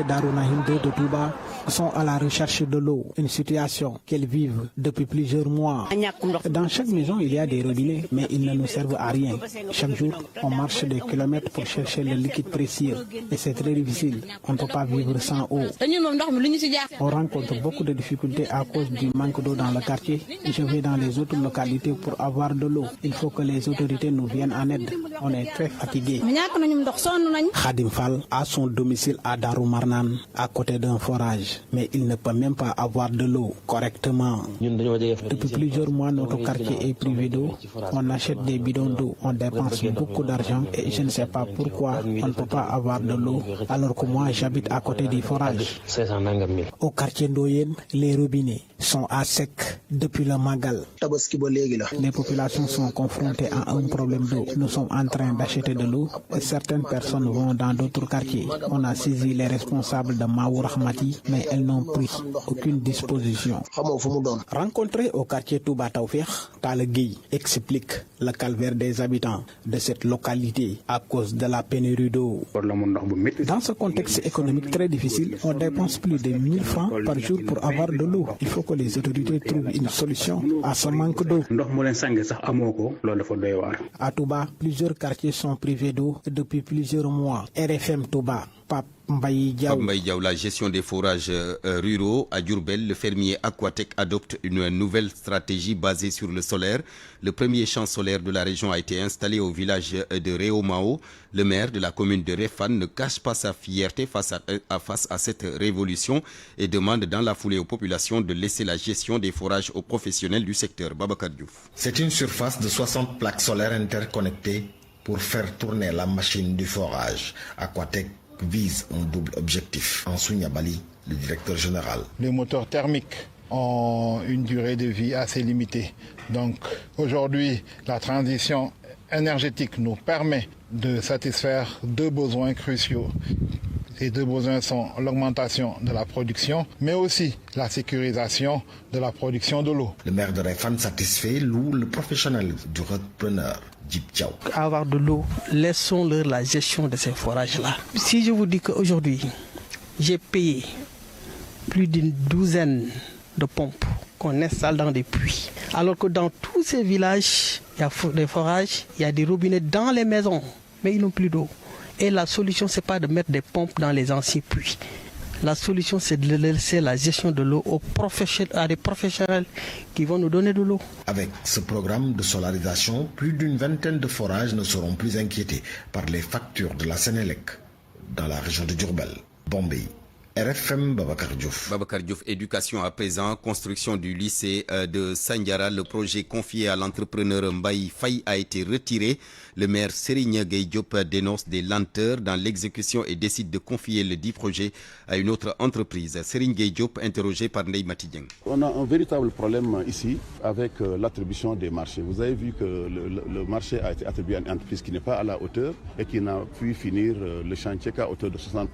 Darunahim de Touba sont à la recherche de l'eau, une situation qu'elles vivent depuis plusieurs mois. Dans chaque maison, il y a des robinets, mais ils ne nous servent à rien. Chaque jour, on marche des kilomètres pour chercher le liquide précieux et c'est très difficile. On ne peut pas vivre sans eau. On rencontre beaucoup de difficultés à cause du manque d'eau dans le quartier. Je vais dans les autres localités pour avoir de l'eau. Il faut que les autorités nous viennent en aide. On est très fatigués. Khadim Fall a son domicile à Darumarnan, à côté d'un forage, mais il ne peut même pas avoir de l'eau correctement. Depuis plusieurs mois, notre quartier est privé d'eau. On achète des bidons d'eau, on dépense beaucoup d'argent et je ne sais pas pourquoi on ne peut pas avoir de l'eau alors que moi j'habite à côté du forage. Au quartier Ndoyen, les robinets sont à sec depuis le Magal. Les populations sont confrontées à un problème d'eau. Nous sommes en train d'acheter de l'eau et certaines personnes vont dans d'autres quartiers. On a saisi les responsables de Maou Rahmati, mais elles n'ont pris aucune disposition. Rencontré au quartier Touba Taoufir, Tal Gueye explique le calvaire des habitants de cette localité à cause de la pénurie d'eau. Dans ce contexte économique très difficile, on dépense plus de 1000 francs par jour pour avoir de l'eau. Il faut que les autorités trouvent une solution à ce manque d'eau. À Touba, plusieurs quartiers sont privés d'eau depuis plusieurs mois. RFM Touba, Pape Mbaye Diaw, la gestion des forages ruraux à Diourbel, le fermier Aquatec adopte une nouvelle stratégie basée sur le solaire. Le premier champ solaire de la région a été installé au village de Réomao. Le maire de la commune de Réfane ne cache pas sa fierté face à cette révolution et demande dans la foulée aux populations de laisser la gestion des forages aux professionnels du secteur. Babacar Diouf. C'est une surface de 60 plaques solaires interconnectées pour faire tourner la machine du forage. Aquatec vise un double objectif. Ansounia Bali, le directeur général. Les moteurs thermiques ont une durée de vie assez limitée. Donc aujourd'hui, la transition énergétique nous permet de satisfaire deux besoins cruciaux. Ces deux besoins sont l'augmentation de la production, mais aussi la sécurisation de la production de l'eau. Le maire de Réfane satisfait loue le professionnel du repreneur. Avoir de l'eau, laissons-leur la gestion de ces forages-là. Si je vous dis qu'aujourd'hui, j'ai payé plus d'une douzaine de pompes qu'on installe dans des puits, alors que dans tous ces villages, il y a des forages, il y a des robinets dans les maisons, mais ils n'ont plus d'eau. Et la solution, ce n'est pas de mettre des pompes dans les anciens puits. La solution, c'est de laisser la gestion de l'eau à des professionnels qui vont nous donner de l'eau. Avec ce programme de solarisation, plus d'une vingtaine de forages ne seront plus inquiétés par les factures de la Sénélec dans la région de Diourbel. Bombay. RFM Babacar Diouf. Babacar Diouf, éducation à présent, construction du lycée de Sandiara. Le projet confié à l'entrepreneur Mbaye Faye a été retiré. Le maire Serigne Gueye Diop dénonce des lenteurs dans l'exécution et décide de confier le dit projet à une autre entreprise. Serigne Gueye Diop, interrogé par Ndeye Matidien. On a un véritable problème ici avec l'attribution des marchés. Vous avez vu que le marché a été attribué à une entreprise qui n'est pas à la hauteur et qui n'a pu finir le chantier qu'à hauteur de 60%,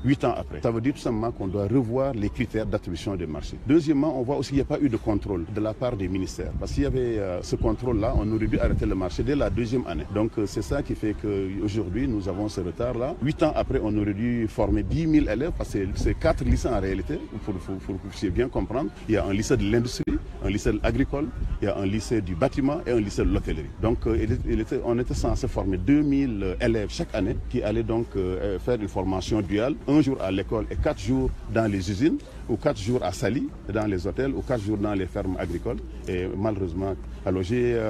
8 ans après. Ça veut dire tout simplement qu'on doit revoir les critères d'attribution des marchés. Deuxièmement, on voit aussi qu'il n'y a pas eu de contrôle de la part des ministères. Parce qu'il y avait ce contrôle-là, on aurait dû arrêter le marché dès la deuxième année. Donc c'est ça qui fait qu'aujourd'hui nous avons ce retard-là. 8 ans après, on aurait dû former 10 000 élèves, parce que c'est 4 lycées en réalité, pour que vous puissiez bien comprendre. Il y a un lycée de l'industrie, un lycée agricole, il y a un lycée du bâtiment et un lycée de l'hôtellerie. Donc on était censé former 2000 élèves chaque année qui allaient donc faire une formation duale, un jour à l'école et 4 jours dans les usines, ou 4 jours à Sali, dans les hôtels, ou 4 jours dans les fermes agricoles. Et malheureusement, alors j'ai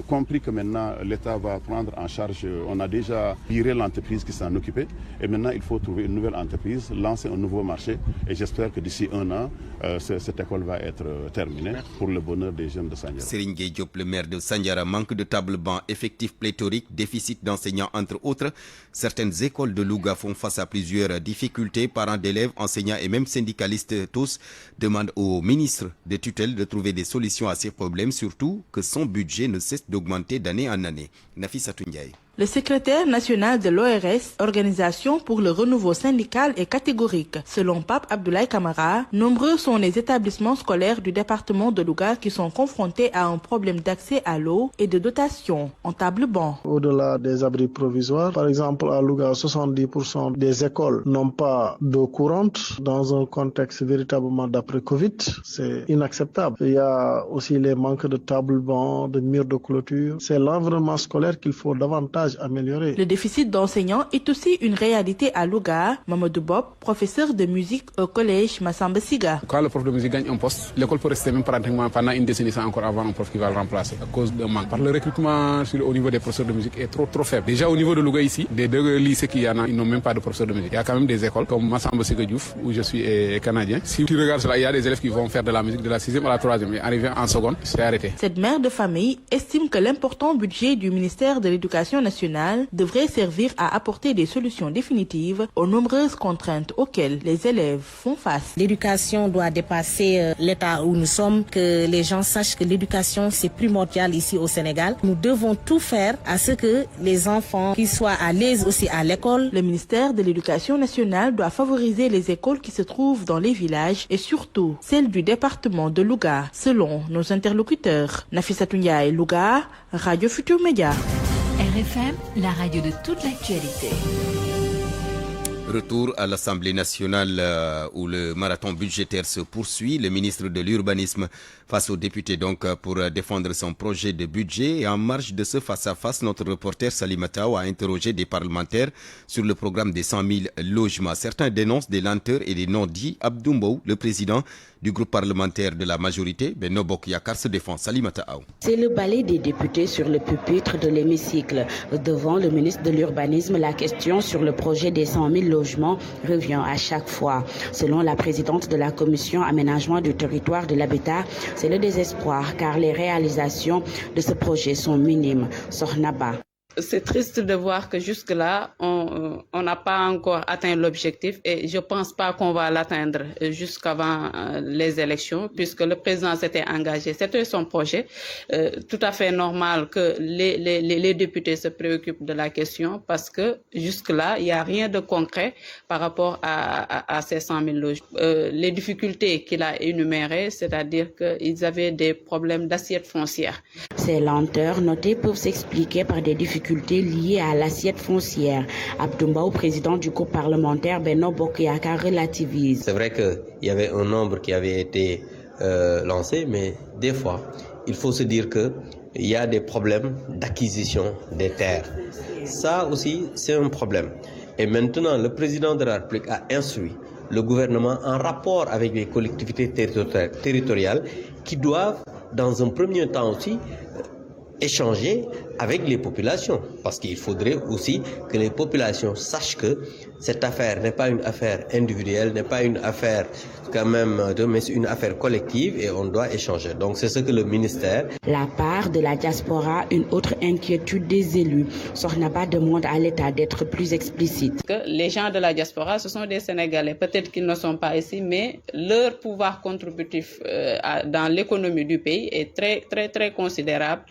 compris que maintenant l'État va prendre en charge, on a déjà viré l'entreprise qui s'en occupait, et maintenant il faut trouver une nouvelle entreprise, lancer un nouveau marché, et j'espère que d'ici un an, cette école va être terminée pour le bonheur des jeunes de Sandiara. Serigne Gueye Diop, le maire de Sandiara, manque de table-banc, effectif pléthorique, déficit d'enseignants entre autres. Certaines écoles de Louga font face à plusieurs difficultés. Parents d'élèves, enseignants et même syndicalistes tous demandent au ministre de tutelle de trouver des solutions à ces problèmes, surtout que son budget ne cesse d'augmenter d'année en année. Nafissatou Ndiaye. Le secrétaire national de l'ORS, Organisation pour le renouveau syndical, est catégorique. Selon Pape Abdoulaye Camara, nombreux sont les établissements scolaires du département de Louga qui sont confrontés à un problème d'accès à l'eau et de dotation en table-banc. Au-delà des abris provisoires, par exemple à Louga, 70% des écoles n'ont pas d'eau courante dans un contexte véritablement d'après-Covid. C'est inacceptable. Il y a aussi les manques de table-banc, de murs de clôture. C'est l'environnement scolaire qu'il faut davantage améliorer. Le déficit d'enseignants est aussi une réalité à Louga. Mamadou Bob, professeur de musique au collège Massamba Siga. Quand le prof de musique gagne un poste, l'école peut rester même pratiquement pendant une décennie sans encore avoir un prof qui va le remplacer à cause d'un manque. Par le recrutement au niveau des professeurs de musique est trop faible. Déjà au niveau de Louga ici, des 2 lycées qu'il y en a, ils n'ont même pas de professeurs de musique. Il y a quand même des écoles comme Massamba Siga Diouf où je suis canadien. Si tu regardes cela, il y a des élèves qui vont faire de la musique de la 6e à la 3e et arriver en seconde, c'est arrêté. Cette mère de famille estime que l'important budget du ministère de l'Éducation nationale devrait servir à apporter des solutions définitives aux nombreuses contraintes auxquelles les élèves font face. L'éducation doit dépasser l'état où nous sommes, que les gens sachent que l'éducation c'est primordial ici au Sénégal. Nous devons tout faire à ce que les enfants qu'ils soient à l'aise aussi à l'école. Le ministère de l'Éducation nationale doit favoriser les écoles qui se trouvent dans les villages et surtout celles du département de Louga, selon nos interlocuteurs. Nafissatou Ndiaye, Louga, Radio Futur Média. RFM, la radio de toute l'actualité. Retour à l'Assemblée nationale où le marathon budgétaire se poursuit. Le ministre de l'Urbanisme face aux députés donc pour défendre son projet de budget. Et en marge de ce face-à-face, notre reporter Salimata a interrogé des parlementaires sur le programme des 100 000 logements. Certains dénoncent des lenteurs et des non-dits. Abdoumbo, le président du groupe parlementaire de la majorité, Benno Bokk Yakaar, se défend. Salimata Aou. C'est le balai des députés sur le pupitre de l'hémicycle. Devant le ministre de l'Urbanisme, la question sur le projet des 100 000 logements revient à chaque fois. Selon la présidente de la commission aménagement du territoire de l'habitat, c'est le désespoir car les réalisations de ce projet sont minimes. Sornaba. C'est triste de voir que jusque-là, on n'a pas encore atteint l'objectif et je ne pense pas qu'on va l'atteindre jusqu'avant les élections puisque le président s'était engagé. C'était son projet. Tout à fait normal que les députés se préoccupent de la question parce que jusque-là, il n'y a rien de concret par rapport à ces 100 000 logements. Les difficultés qu'il a énumérées, c'est-à-dire qu'ils avaient des problèmes d'assiette foncière. Ces lenteurs notées peuvent s'expliquer par des difficultés liées à l'assiette foncière. Abdoumba, président du groupe parlementaire Benno Bokk Yakaar, relativise. C'est vrai qu'il y avait un nombre qui avait été lancé, mais des fois, il faut se dire qu'il y a des problèmes d'acquisition des terres. Ça aussi, c'est un problème. Et maintenant, le président de la République a instruit le gouvernement en rapport avec les collectivités territoriales qui doivent, dans un premier temps aussi, échanger avec les populations. Parce qu'il faudrait aussi que les populations sachent que cette affaire n'est pas une affaire individuelle, n'est pas une affaire quand même, mais c'est une affaire collective et on doit échanger. Donc c'est ce que le ministère... La part de la diaspora, une autre inquiétude des élus. Sornaba demande à l'État d'être plus explicite. Que les gens de la diaspora, ce sont des Sénégalais. Peut-être qu'ils ne sont pas ici, mais leur pouvoir contributif dans l'économie du pays est très considérable.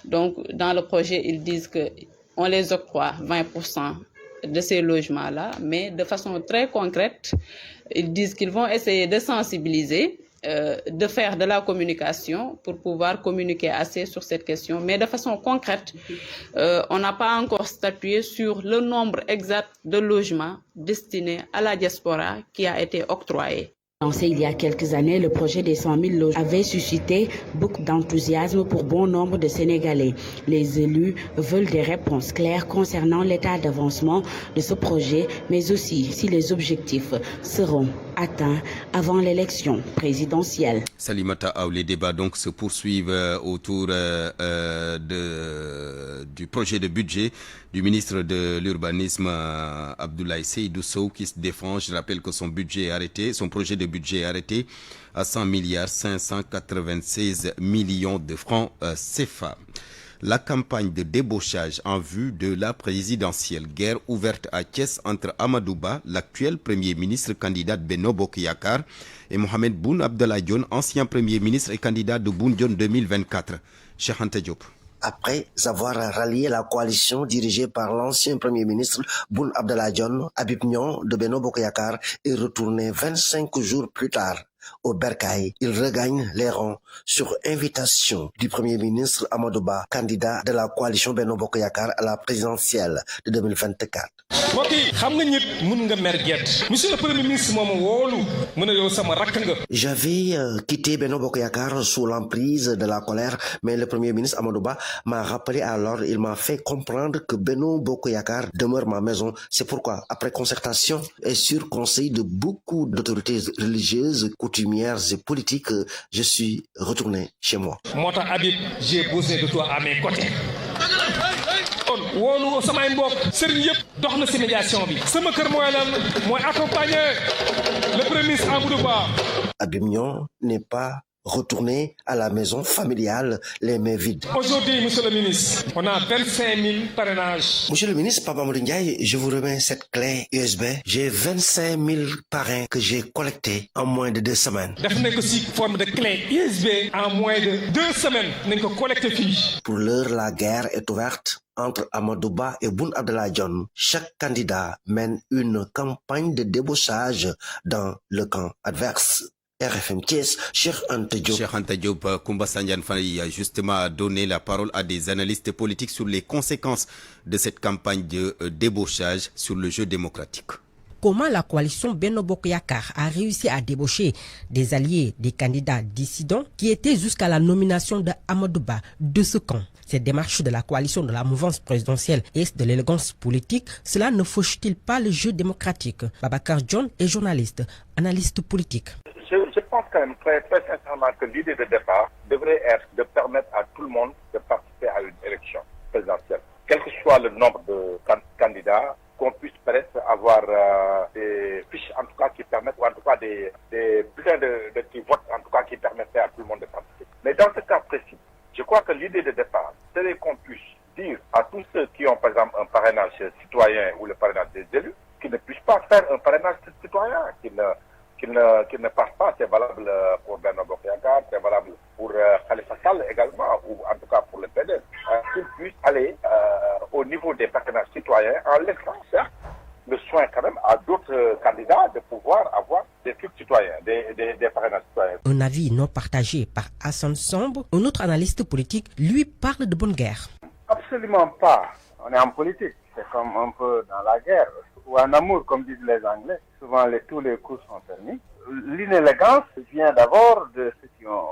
Donc dans le projet, ils disent qu'on les octroie 20% de ces logements-là, mais de façon très concrète, ils disent qu'ils vont essayer de sensibiliser, de faire de la communication pour pouvoir communiquer assez sur cette question. Mais de façon concrète, on n'a pas encore statué sur le nombre exact de logements destinés à la diaspora qui a été octroyé. Lancé il y a quelques années, le projet des 100 000 logements avait suscité beaucoup d'enthousiasme pour bon nombre de Sénégalais. Les élus veulent des réponses claires concernant l'état d'avancement de ce projet, mais aussi si les objectifs seront atteints avant l'élection présidentielle. Salimata Aou, les débats donc se poursuivent autour du projet de budget du ministre de l'Urbanisme Abdoulaye Seydou Sow qui se défend. Je rappelle que son budget est arrêté, son projet de budget est arrêté à 100 milliards 596 millions de francs CFA. La campagne de débauchage en vue de la présidentielle, guerre ouverte à Thiès entre Amadou Ba, l'actuel premier ministre candidat de Benno Bokk Yakaar, et Mohamed Boun Abdallah Dionne, ancien premier ministre et candidat de Boun Dionne 2024. Cheikh Anta Diop. Après avoir rallié la coalition dirigée par l'ancien Premier ministre Boun Abdallah Dionne, Habib Niang de Benno Bokk Yakaar est retourné 25 jours plus tard au Bercail. Il regagne les rangs sur invitation du Premier ministre Amadou Ba, candidat de la coalition Benno Bokk Yakaar à la présidentielle de 2024. Monsieur le Premier ministre, j'avais quitté Benno Bokk Yakaar sous l'emprise de la colère, mais le Premier ministre Amadou Ba m'a rappelé alors, il m'a fait comprendre que Benno Bokk Yakaar demeure ma maison. C'est pourquoi, après concertation et sur conseil de beaucoup d'autorités religieuses, coutumières et politiques, je suis retourné chez moi. Moi, Habib, j'ai besoin de toi à mes côtés. woolu samay mbokk sëriñ yëpp dox na ci médiation bi sama kër mooy accompagner le premier ministre Amadou Ba. Habib Niang n'est pas retourné à la maison familiale les mains vides. Aujourd'hui, monsieur le ministre, on a 25 000 parrainages. Monsieur le ministre, Papa Amadou Ndiaye, je vous remets cette clé USB. J'ai 25 000 parrains que j'ai collectés en moins de 2 semaines. def nañ ko ci forme de clé USB en moins de 2 semaines nañ ko collecté fii. Pour l'heure, la guerre est ouverte entre Amadou Ba et Boun Abdallah Dionne. Chaque candidat mène une campagne de débauchage dans le camp adverse. RFM Thiès, Cheikh Anta Diop. Cheikh Anta Diop, Koumba Sandiane Faye a justement donné la parole à des analystes politiques sur les conséquences de cette campagne de débauchage sur le jeu démocratique. Comment la coalition Benno Bokk Yakaar a réussi à débaucher des alliés des candidats dissidents qui étaient jusqu'à la nomination de Amadou Ba de ce camp. Cette démarche de la coalition de la mouvance présidentielle est de l'élégance politique. Cela ne fauche-t-il pas le jeu démocratique? Babacar John est journaliste, analyste politique. Je pense quand même très sincèrement que l'idée de départ devrait être de permettre à tout le monde de participer à une élection présidentielle. Quel que soit le nombre de candidats, qu'on puisse peut-être avoir des fiches en tout cas qui permettent, ou en tout cas des bulletins de vote en tout cas qui permettraient à tout le monde de participer. Mais dans ce cas précis, je crois que l'idée de départ serait qu'on puisse dire à tous ceux qui ont par exemple un parrainage citoyen ou le parrainage des élus, qu'ils ne puissent pas faire un parrainage citoyen, qu'ils ne passent pas. C'est valable pour Benno Bokk Yakaar, c'est valable pour Khalifa Sall également, ou en tout cas pour le PDS, qu'ils puissent aller au niveau des parrainages citoyens en laissant certes le soin quand même à d'autres candidats de pouvoir avoir des trucs citoyens, des parrainages citoyens. Un avis non partagé par Hassan Samb, un autre analyste politique, lui parle de bonne guerre. Absolument pas. On est en politique. C'est comme un peu dans la guerre ou en amour, comme disent les Anglais. Souvent, tous les coups sont permis. L'inélégance vient d'abord de ceux qui ont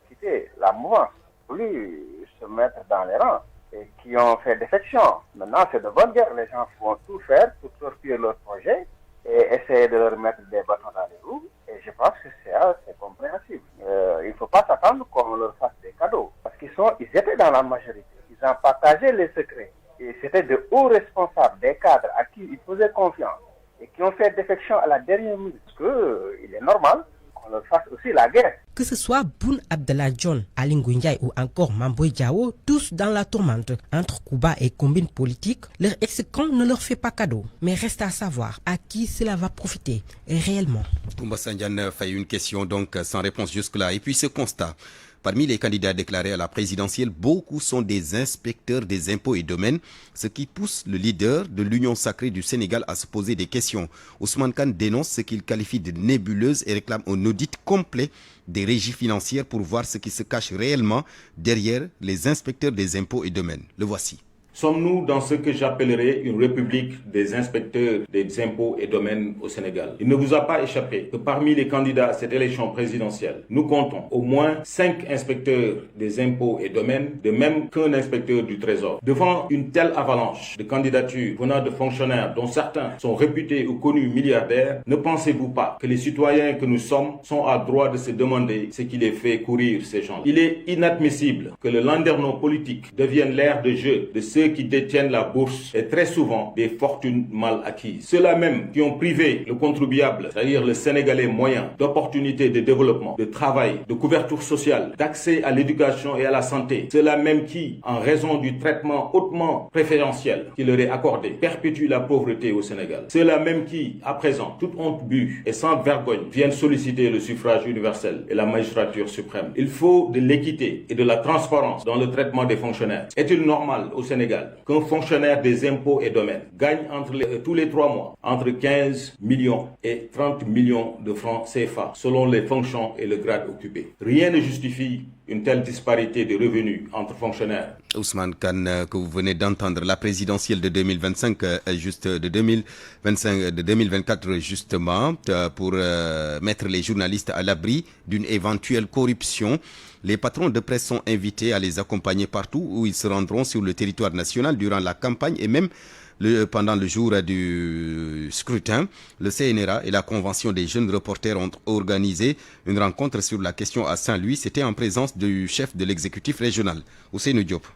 quitté la mouvance, voulu se mettre dans les rangs et qui ont fait défection. Maintenant, c'est de bonne guerre. Les gens vont tout faire pour torpiller leur projet et essayer de leur mettre des bâtons dans les roues. Et je pense que c'est compréhensible. Il ne faut pas s'attendre qu'on leur fasse des cadeaux. Parce qu'ils étaient dans la majorité. Ils ont partagé les secrets. Et c'était de hauts responsables, des cadres à qui ils faisaient confiance et qui ont fait défection à la dernière minute. Parce qu'il est normal qu'on leur fasse aussi la guerre. Que ce soit Boun Abdallah Dionne, Aly Ngouille Ndiaye ou encore Mame Boye Diao, tous dans la tourmente. Entre Kouba et combine politique, leur ex-camp ne leur fait pas cadeau. Mais reste à savoir à qui cela va profiter réellement. Koumba Sandiane fait une question donc sans réponse jusque-là. Et puis ce constat. Parmi les candidats déclarés à la présidentielle, beaucoup sont des inspecteurs des impôts et domaines, ce qui pousse le leader de l'Union sacrée du Sénégal à se poser des questions. Ousmane Kane dénonce ce qu'il qualifie de nébuleuse et réclame un audit complet des régies financières pour voir ce qui se cache réellement derrière les inspecteurs des impôts et domaines. Le voici. Sommes-nous dans ce que j'appellerais une république des inspecteurs des impôts et domaines au Sénégal? Il ne vous a pas échappé que parmi les candidats à cette élection présidentielle, nous comptons au moins 5 inspecteurs des impôts et domaines, de même qu'un inspecteur du Trésor. Devant une telle avalanche de candidatures venant de fonctionnaires dont certains sont réputés ou connus milliardaires, ne pensez-vous pas que les citoyens que nous sommes sont à droit de se demander ce qui les fait courir ces gens? Il est inadmissible que le landerneau politique devienne l'aire de jeu de ceux ceux qui détiennent la bourse et très souvent des fortunes mal acquises. Ceux-là même qui ont privé le contribuable, c'est-à-dire le Sénégalais moyen, d'opportunités de développement, de travail, de couverture sociale, d'accès à l'éducation et à la santé. Ceux-là même qui, en raison du traitement hautement préférentiel qui leur est accordé, perpétuent la pauvreté au Sénégal. Ceux-là même qui, à présent, toute honte bue et sans vergogne, viennent solliciter le suffrage universel et la magistrature suprême. Il faut de l'équité et de la transparence dans le traitement des fonctionnaires. Est-il normal au Sénégal qu'un fonctionnaire des impôts et domaines gagne tous les 3 mois entre 15 millions et 30 millions de francs CFA selon les fonctions et le grade occupé? Rien ne justifie une telle disparité de revenus entre fonctionnaires. Ousmane Kane, que vous venez d'entendre, la présidentielle de 2025, de 2024 justement, pour mettre les journalistes à l'abri d'une éventuelle corruption. Les patrons de presse sont invités à les accompagner partout où ils se rendront sur le territoire national durant la campagne et même pendant le jour du scrutin. Le CNRA et la Convention des jeunes reporters ont organisé une rencontre sur la question à Saint-Louis. C'était en présence du chef de l'exécutif régional, Ousseynou Diop.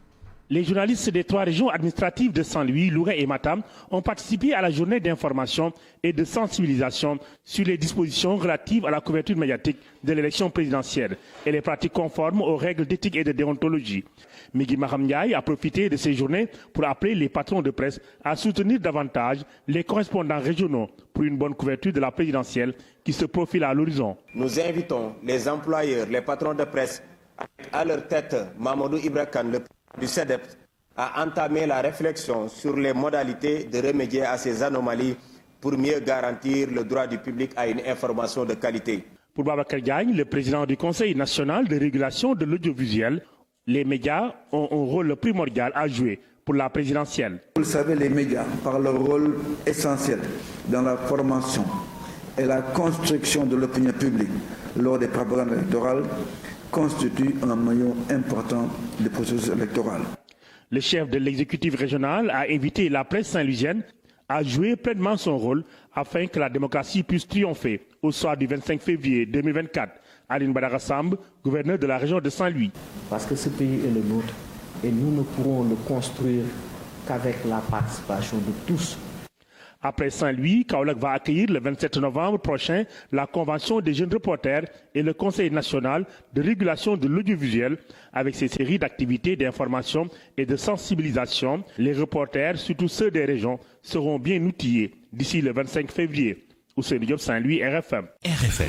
Les journalistes des 3 régions administratives de Saint-Louis, Louga et Matam ont participé à la journée d'information et de sensibilisation sur les dispositions relatives à la couverture médiatique de l'élection présidentielle et les pratiques conformes aux règles d'éthique et de déontologie. Migui Maham Ndiaye a profité de ces journées pour appeler les patrons de presse à soutenir davantage les correspondants régionaux pour une bonne couverture de la présidentielle qui se profile à l'horizon. Nous invitons les employeurs, les patrons de presse, à leur tête Mamadou Ibrakan, le du CEDEP, à entamer la réflexion sur les modalités de remédier à ces anomalies pour mieux garantir le droit du public à une information de qualité. Pour Babacar Diagne, le président du Conseil national de régulation de l'audiovisuel, les médias ont un rôle primordial à jouer pour la présidentielle. Vous le savez, les médias, par leur rôle essentiel dans la formation et la construction de l'opinion publique lors des propagandes électorales, constitue un maillon important du processus électoral. Le chef de l'exécutif régional a invité la presse saint-louisienne à jouer pleinement son rôle afin que la démocratie puisse triompher au soir du 25 février 2024. Aline Badara Samb, gouverneur de la région de Saint-Louis. Parce que ce pays est le nôtre et nous ne pourrons le construire qu'avec la participation de tous. Après Saint-Louis, Kaolack va accueillir le 27 novembre prochain la Convention des jeunes reporters et le Conseil national de régulation de l'audiovisuel avec ses séries d'activités d'information et de sensibilisation. Les reporters, surtout ceux des régions, seront bien outillés d'ici le 25 février. Ousseynou Diop, Saint-Louis, RFM. RFM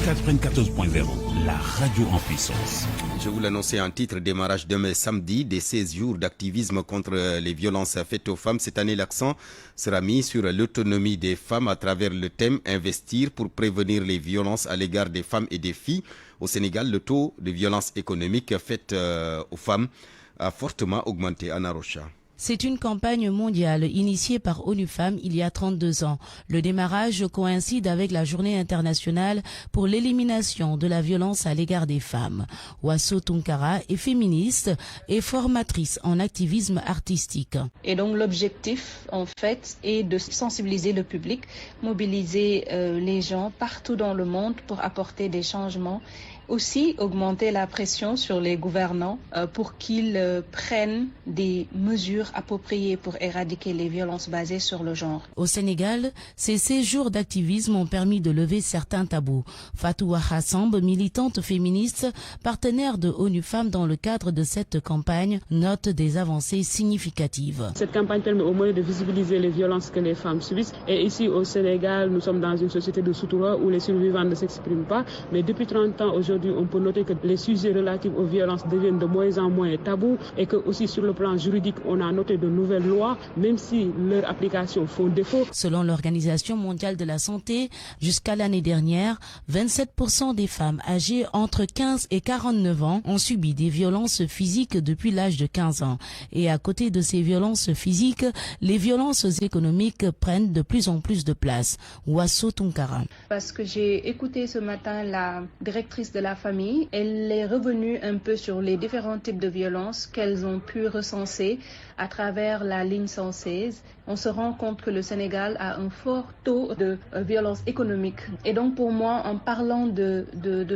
94.0, la radio en puissance. Je vous l'annonçais en titre, démarrage demain samedi des 16 jours d'activisme contre les violences faites aux femmes. Cette année, l'accent sera mis sur l'autonomie des femmes à travers le thème « Investir pour prévenir les violences à l'égard des femmes et des filles ». Au Sénégal, le taux de violence économique faite aux femmes a fortement augmenté. Anna Rocha. C'est une campagne mondiale initiée par ONU Femmes il y a 32 ans. Le démarrage coïncide avec la Journée internationale pour l'élimination de la violence à l'égard des femmes. Wasso Tunkara est féministe et formatrice en activisme artistique. Et donc l'objectif, en fait, est de sensibiliser le public, mobiliser les gens partout dans le monde pour apporter des changements. Aussi augmenter la pression sur les gouvernants pour qu'ils prennent des mesures appropriées pour éradiquer les violences basées sur le genre. Au Sénégal, ces 16 jours d'activisme ont permis de lever certains tabous. Fatoua Hassamb, militante féministe, partenaire de ONU Femmes dans le cadre de cette campagne, note des avancées significatives. Cette campagne permet au moins de visibiliser les violences que les femmes subissent. Et ici au Sénégal, nous sommes dans une société de Soutoura où les survivants ne s'expriment pas. Mais depuis 30 ans, aujourd'hui, on peut noter que les sujets relatifs aux violences deviennent de moins en moins tabous et que aussi sur le plan juridique, on a noté de nouvelles lois, même si leur application font défaut. Selon l'Organisation mondiale de la santé, jusqu'à l'année dernière, 27% des femmes âgées entre 15 et 49 ans ont subi des violences physiques depuis l'âge de 15 ans. Et à côté de ces violences physiques, les violences économiques prennent de plus en plus de place. Wasso Tunkara. Parce que j'ai écouté ce matin la directrice de la famille, elle est revenue un peu sur les différents types de violences qu'elles ont pu recenser à travers la ligne 116. On se rend compte que le Sénégal a un fort taux de violence économique. Et donc pour moi, en parlant de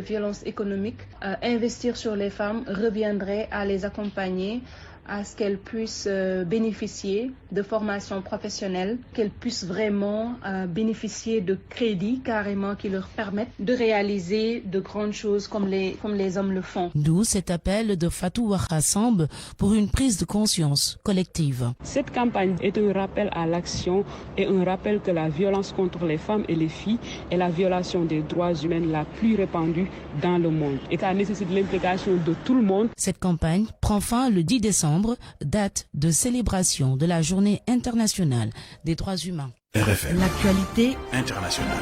violence économique, investir sur les femmes reviendrait à les accompagner à ce qu'elles puissent bénéficier de formations professionnelles, qu'elles puissent vraiment bénéficier de crédits carrément qui leur permettent de réaliser de grandes choses comme les hommes le font. D'où cet appel de Fatou Ouaha-Samb pour une prise de conscience collective. Cette campagne est un rappel à l'action et un rappel que la violence contre les femmes et les filles est la violation des droits humains la plus répandue dans le monde et ça nécessite l'implication de tout le monde. Cette campagne prend fin le 10 décembre, date de célébration de la Journée internationale des droits humains. RFM. L'actualité internationale.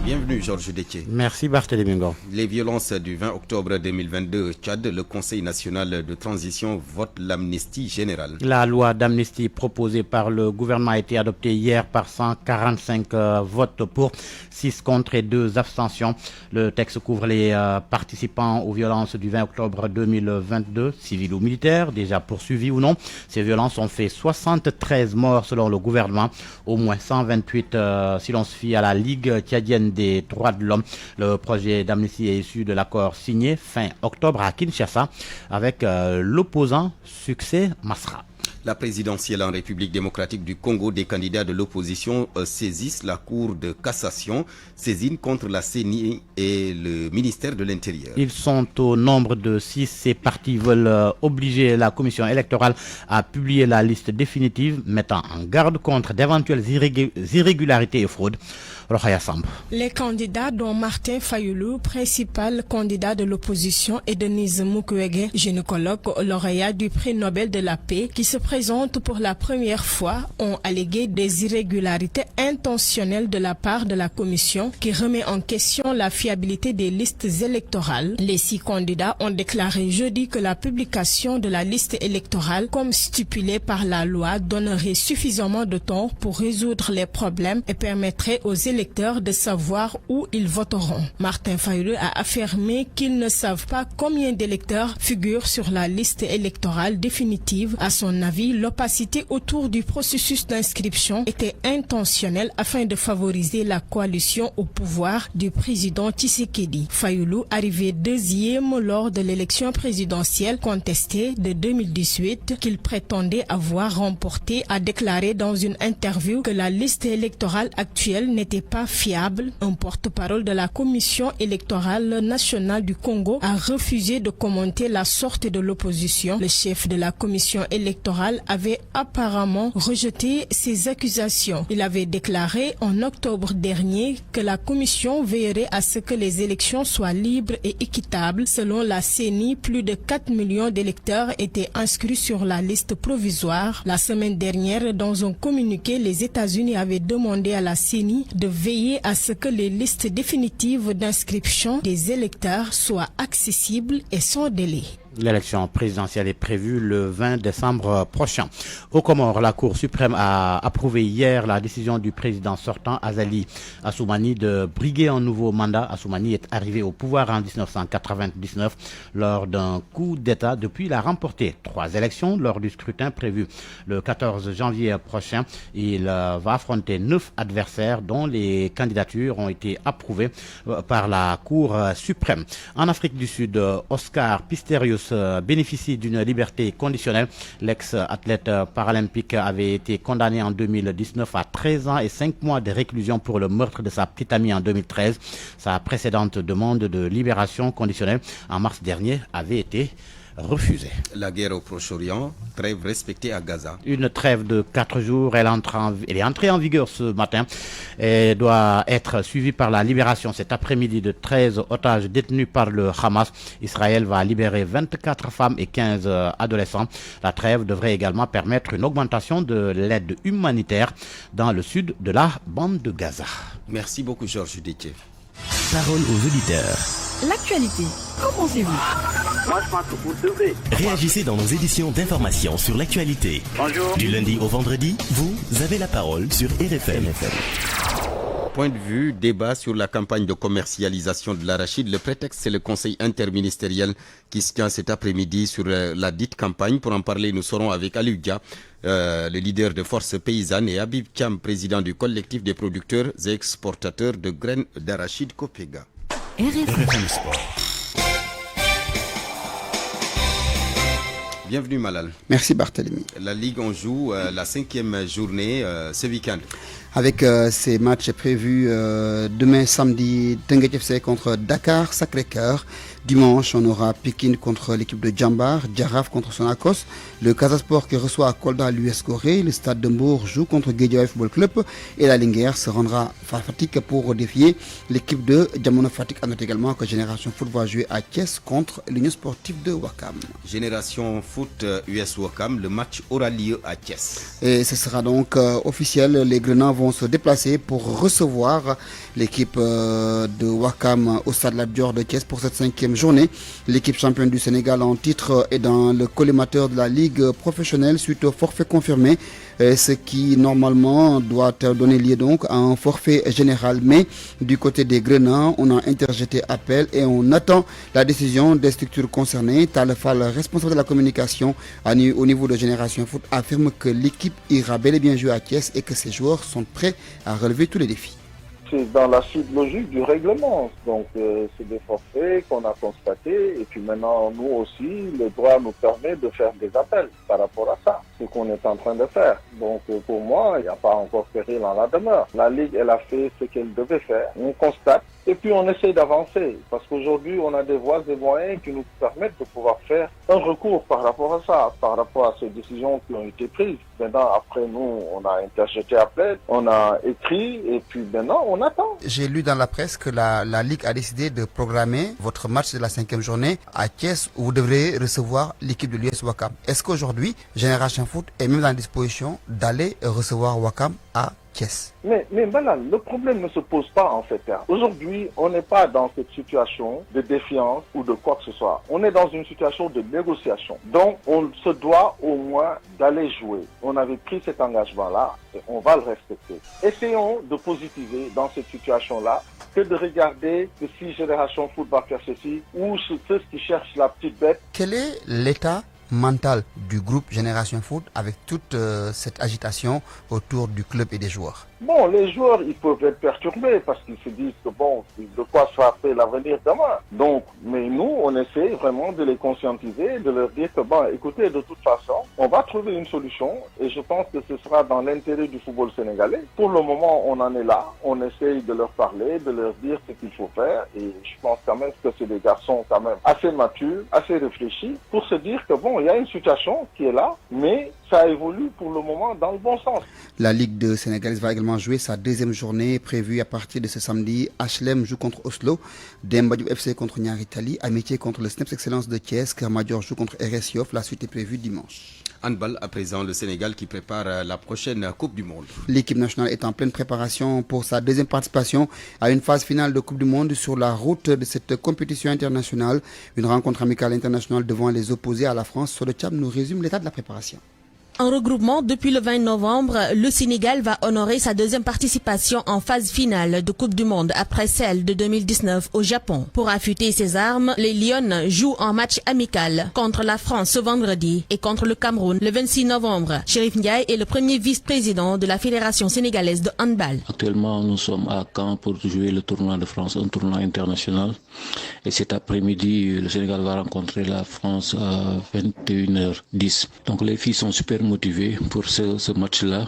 Bienvenue Georges Détier. Merci Barthélémy Ngom. Les violences du 20 octobre 2022 au Tchad, le Conseil national de transition vote l'amnistie générale. La loi d'amnistie proposée par le gouvernement a été adoptée hier par 145 votes pour, 6 contre et 2 abstentions. Le texte couvre les participants aux violences du 20 octobre 2022, civils ou militaires, déjà poursuivis ou non. Ces violences ont fait 73 morts selon le gouvernement, au moins 128 si l'on se fie à la Ligue tchadienne des droits de l'homme. Le projet d'amnistie est issu de l'accord signé fin octobre à Kinshasa avec l'opposant Succès Masra. La présidentielle en République démocratique du Congo, des candidats de l'opposition saisissent la Cour de cassation, saisine contre la CENI et le ministère de l'Intérieur. Ils sont au nombre de 6. Ces partis veulent obliger la commission électorale à publier la liste définitive, mettant en garde contre d'éventuelles irrégularités et fraudes. Rokhaya Samb. Les candidats dont Martin Fayulu, principal candidat de l'opposition, et Denise Mukwege, gynécologue lauréat du prix Nobel de la paix, qui se présente pour la première fois, ont allégué des irrégularités intentionnelles de la part de la commission qui remet en question la fiabilité des listes électorales. Les 6 candidats ont déclaré jeudi que la publication de la liste électorale, comme stipulé par la loi, donnerait suffisamment de temps pour résoudre les problèmes et permettrait aux électeurs de savoir où ils voteront. Martin Fayulu a affirmé qu'ils ne savent pas combien d'électeurs figurent sur la liste électorale définitive. À son avis, l'opacité autour du processus d'inscription était intentionnelle afin de favoriser la coalition au pouvoir du président Tshisekedi. Fayulu, arrivé 2e lors de l'élection présidentielle contestée de 2018 qu'il prétendait avoir remportée, a déclaré dans une interview que la liste électorale actuelle n'était pas fiable. Un porte-parole de la Commission électorale nationale du Congo a refusé de commenter la sorte de l'opposition. Le chef de la commission électorale avait apparemment rejeté ces accusations. Il avait déclaré en octobre dernier que la commission veillerait à ce que les élections soient libres et équitables. Selon la CENI, plus de 4 millions d'électeurs étaient inscrits sur la liste provisoire. La semaine dernière, dans un communiqué, les États-Unis avaient demandé à la CENI de veiller à ce que les listes définitives d'inscription des électeurs soient accessibles et sans délai. L'élection présidentielle est prévue le 20 décembre prochain. Aux Comores, la Cour suprême a approuvé hier la décision du président sortant, Azali Assoumani, de briguer un nouveau mandat. Assoumani est arrivé au pouvoir en 1999 lors d'un coup d'État. Depuis, il a remporté 3 élections lors du scrutin prévu le 14 janvier prochain. Il va affronter 9 adversaires dont les candidatures ont été approuvées par la Cour suprême. En Afrique du Sud, Oscar Pistorius bénéficie d'une liberté conditionnelle. L'ex-athlète paralympique avait été condamné en 2019 à 13 ans et 5 mois de réclusion pour le meurtre de sa petite amie en 2013. Sa précédente demande de libération conditionnelle en mars dernier avait été refusée. La guerre au Proche-Orient, trêve respectée à Gaza. Une trêve de 4 jours, elle est entrée en vigueur ce matin et doit être suivie par la libération cet après-midi de 13 otages détenus par le Hamas. Israël va libérer 24 femmes et 15 adolescents. La trêve devrait également permettre une augmentation de l'aide humanitaire dans le sud de la bande de Gaza. Merci beaucoup Georges Détier. Parole aux auditeurs. L'actualité, qu'en pensez-vous? Moi, je pense que vous devez. Réagissez dans nos éditions d'information sur l'actualité. Bonjour. Du lundi au vendredi, vous avez la parole sur RFM. Point de vue, débat sur la campagne de commercialisation de l'arachide. Le prétexte, c'est le conseil interministériel qui se tient cet après-midi sur la dite campagne. Pour en parler, nous serons avec Aliou Dia, le leader de Force Paysanne, et Habib Thiam, président du collectif des producteurs et exportateurs de graines d'arachide Copega. RFM Sport. Bienvenue Malal. Merci Barthélémy. La Ligue, on joue la 5e journée ce week-end. Avec ces matchs prévus demain samedi, Teungueth FC contre Dakar Sacré-Cœur. Dimanche, on aura Pikine contre l'équipe de Djambar, Djaraf contre Sonacos, le Casa Sport qui reçoit à Kolda l'US Gorée, le Stade de Mbour joue contre Guédiawaye Football Club et la Linguère se rendra à Fatick pour défier l'équipe de Diamono Fatick. À noter également que Génération Foot va jouer à Thiès contre l'Union Sportive de Ouakam. Génération Foot US Ouakam, le match aura lieu à Thiès. Et ce sera donc officiel, les Grenats vont se déplacer pour recevoir l'équipe de Ouakam au Stade Lat Dior de Thiès pour cette 5e journée. L'équipe championne du Sénégal en titre est dans le collimateur de la Ligue professionnelle suite au forfait confirmé, ce qui normalement doit donner lieu donc à un forfait général. Mais du côté des Grenats, on a interjeté appel et on attend la décision des structures concernées. Talefal, responsable de la communication au niveau de Génération Foot, affirme que l'équipe ira bel et bien jouer à Thiès et que ses joueurs sont prêts à relever tous les défis. C'est dans la suite logique du règlement. Donc, c'est des forfaits qu'on a constatés. Et puis maintenant, nous aussi, le droit nous permet de faire des appels par rapport à ça. Ce qu'on est en train de faire. Donc, pour moi, il n'y a pas encore péril en la demeure. La Ligue, elle a fait ce qu'elle devait faire. On constate. Et puis, on essaie d'avancer. Parce qu'aujourd'hui, on a des voies et moyens qui nous permettent de pouvoir faire un recours par rapport à ça, par rapport à ces décisions qui ont été prises. Maintenant, après, nous, on a interjeté appel, on a écrit, et puis maintenant, on attend. J'ai lu dans la presse que la Ligue a décidé de programmer votre match de la 5e journée à Thiès, où vous devrez recevoir l'équipe de l'US Ouakam. Est-ce qu'aujourd'hui, Génération Foot est même dans la disposition d'aller recevoir Ouakam à Thiès? Mais Malal, le problème ne se pose pas en fait. Aujourd'hui, on n'est pas dans cette situation de défiance ou de quoi que ce soit. On est dans une situation de négociation. Donc, on se doit au moins d'aller jouer. On avait pris cet engagement-là et on va le respecter. Essayons de positiver dans cette situation-là que de regarder que si Génération Foot va faire ceci ou ceux qui cherchent la petite bête. Quel est l'état mental du groupe Génération Foot avec toute cette agitation autour du club et des joueurs? Bon, les joueurs, ils peuvent être perturbés parce qu'ils se disent que bon, de quoi sera fait l'avenir demain. Donc, mais nous, on essaie vraiment de les conscientiser, de leur dire que bon, écoutez, de toute façon, on va trouver une solution et je pense que ce sera dans l'intérêt du football sénégalais. Pour le moment, on en est là. On essaye de leur parler, de leur dire ce qu'il faut faire et je pense quand même que c'est des garçons quand même assez matures, assez réfléchis pour se dire que bon, il y a une situation qui est là, mais ça évolue pour le moment dans le bon sens. La Ligue de sénégalaise va également jouer sa 2e journée prévue à partir de ce samedi. HLM joue contre Oslo, Demba Diop FC contre Niary Tally, Amitié contre le Snaps Excellence de Thiès, Keur Madior joue contre RS Yoff. La suite est prévue dimanche. Handball, à présent, le Sénégal qui prépare la prochaine Coupe du Monde. L'équipe nationale est en pleine préparation pour sa 2e participation à une phase finale de Coupe du Monde sur la route de cette compétition internationale. Une rencontre amicale internationale devant les opposés à la France. Sur le Tcham nous résume l'état de la préparation. En regroupement, depuis le 20 novembre, le Sénégal va honorer sa 2e participation en phase finale de Coupe du Monde après celle de 2019 au Japon. Pour affûter ses armes, les Lions jouent en match amical contre la France ce vendredi et contre le Cameroun le 26 novembre. Chérif Ndiaye est le premier vice-président de la Fédération sénégalaise de handball. Actuellement, nous sommes à Caen pour jouer le tournoi de France, un tournoi international. Et cet après-midi, le Sénégal va rencontrer la France à 21h10. Donc les filles sont super motivés pour ce match-là,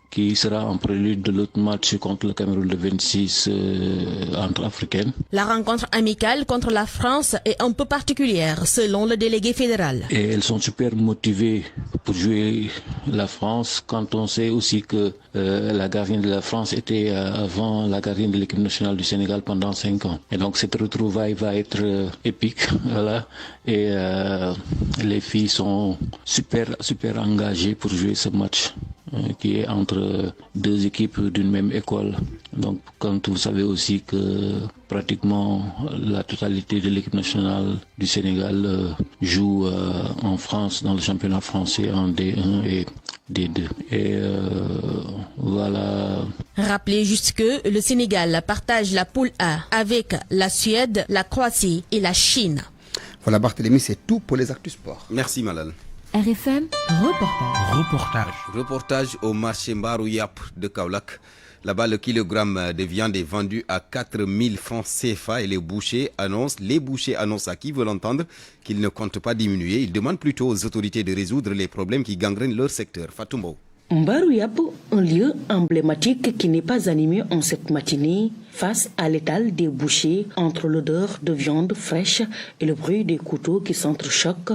qui sera en prélude de l'autre match contre le Cameroun le 26 entre africaines. La rencontre amicale contre la France est un peu particulière, selon le délégué fédéral. Et elles sont super motivées pour jouer la France, quand on sait aussi que la gardienne de la France était avant la gardienne de l'équipe nationale du Sénégal pendant 5 ans. Et donc cette retrouvaille va être épique, voilà. Et les filles sont super engagées pour jouer ce match, qui est entre 2 équipes d'une même école. Donc, quand vous savez aussi que pratiquement la totalité de l'équipe nationale du Sénégal joue en France, dans le championnat français en D1 et D2. Et voilà. Rappelez juste que le Sénégal partage la poule A avec la Suède, la Croatie et la Chine. Voilà Barthélémy, c'est tout pour les actus sport. Merci Malal. RFM, reportage. Reportage au marché Mbarou Yap de Kaolack. Là-bas, le kilogramme de viande est vendu à 4 000 francs CFA et les bouchers annoncent à qui veut l'entendre qu'ils ne comptent pas diminuer. Ils demandent plutôt aux autorités de résoudre les problèmes qui gangrènent leur secteur. Fatoumbo. Mbarouyab, un lieu emblématique qui n'est pas animé en cette matinée face à l'étal des bouchers entre l'odeur de viande fraîche et le bruit des couteaux qui s'entrechoquent.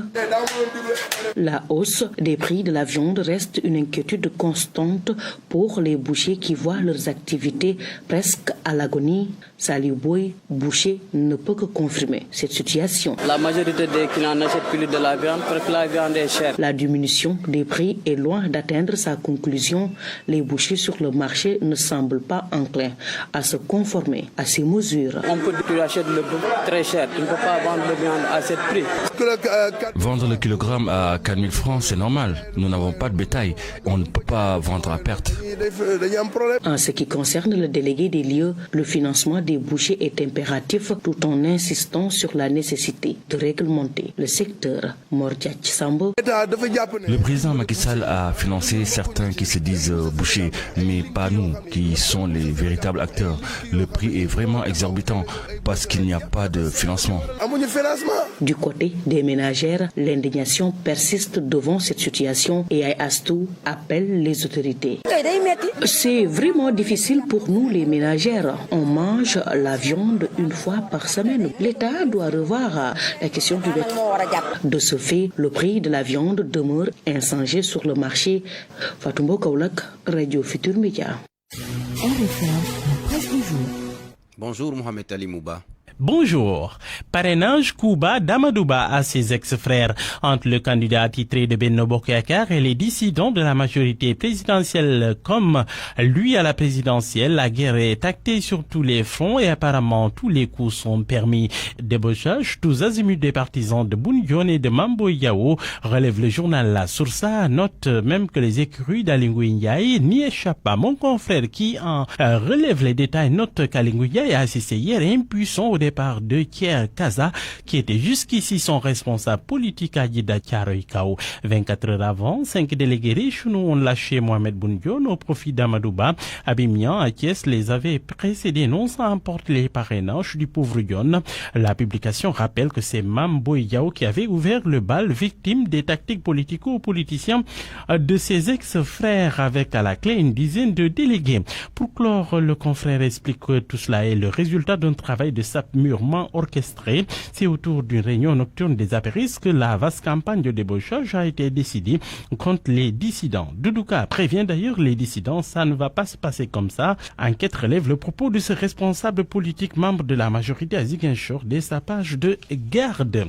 La hausse des prix de la viande reste une inquiétude constante pour les bouchers qui voient leurs activités presque à l'agonie. Salih Boy, boucher, ne peut que confirmer cette situation. La majorité des clients n'achètent plus de la viande parce que la viande est chère. La diminution des prix est loin d'atteindre sa conclusion. Les bouchers sur le marché ne semblent pas enclins à se conformer à ces mesures. On peut acheter le bœuf très cher. On ne peut pas vendre la viande à ce prix. Vendre le kilogramme à 4 000 francs, c'est normal. Nous n'avons pas de bétail. On ne peut pas vendre à perte. En ce qui concerne le délégué des lieux, le financement des bouchers est impératif tout en insistant sur la nécessité de réglementer le secteur. Mordiach Sambo. Le président Macky Sall a financé certains qui se disent bouchers, mais pas nous qui sont les véritables acteurs. Le prix est vraiment exorbitant parce qu'il n'y a pas de financement. Du côté des ménagères, l'indignation persiste devant cette situation et Astou appelle les autorités. C'est vraiment difficile pour nous les ménagères. On mange la viande une fois par semaine. L'État doit revoir la question du bétail. De ce fait, le prix de la viande demeure inchangé sur le marché. Fatoumbo Kaulak, Radio Futur Média. Bonjour Mohamed Ali Mouba. Bonjour. Parrainage Kouba d'Amadouba à ses ex-frères. Entre le candidat attitré de Benno Bokk Yakaar et les dissidents de la majorité présidentielle comme lui à la présidentielle, la guerre est actée sur tous les fronts et apparemment tous les coups sont permis. Débauchage tous azimuts des partisans de Boun Dionne et de Mame Boye Diao, relève le journal La Source, note même que les écuries d'Aly Ngouille Ndiaye n'y échappent pas. Mon confrère qui en relève les détails note qu'Aly Ngouille Ndiaye a assisté hier impuissant au départ de Thier Kaza, qui était jusqu'ici son responsable politique à Djida Thiaroye Kao. 24 heures avant, 5 délégués riches ont lâché Mohamed Boun Dionne au profit d'Amadouba. Abimian à Thiès les avait précédés non sans emporter les parrainages du pauvre Dionne. La publication rappelle que c'est Mame Boye Diao qui avait ouvert le bal, victime des tactiques politico-politiciens de ses ex-frères, avec à la clé une dizaine de délégués. Pour clore, le confrère explique que tout cela est le résultat d'un travail de sape mûrement orchestré. C'est autour d'une réunion nocturne des apéristes que la vaste campagne de débauchage a été décidée contre les dissidents. Doudouka prévient d'ailleurs les dissidents, ça ne va pas se passer comme ça. Enquête relève le propos de ce responsable politique membre de la majorité à Ziguinchor dès sa page de garde.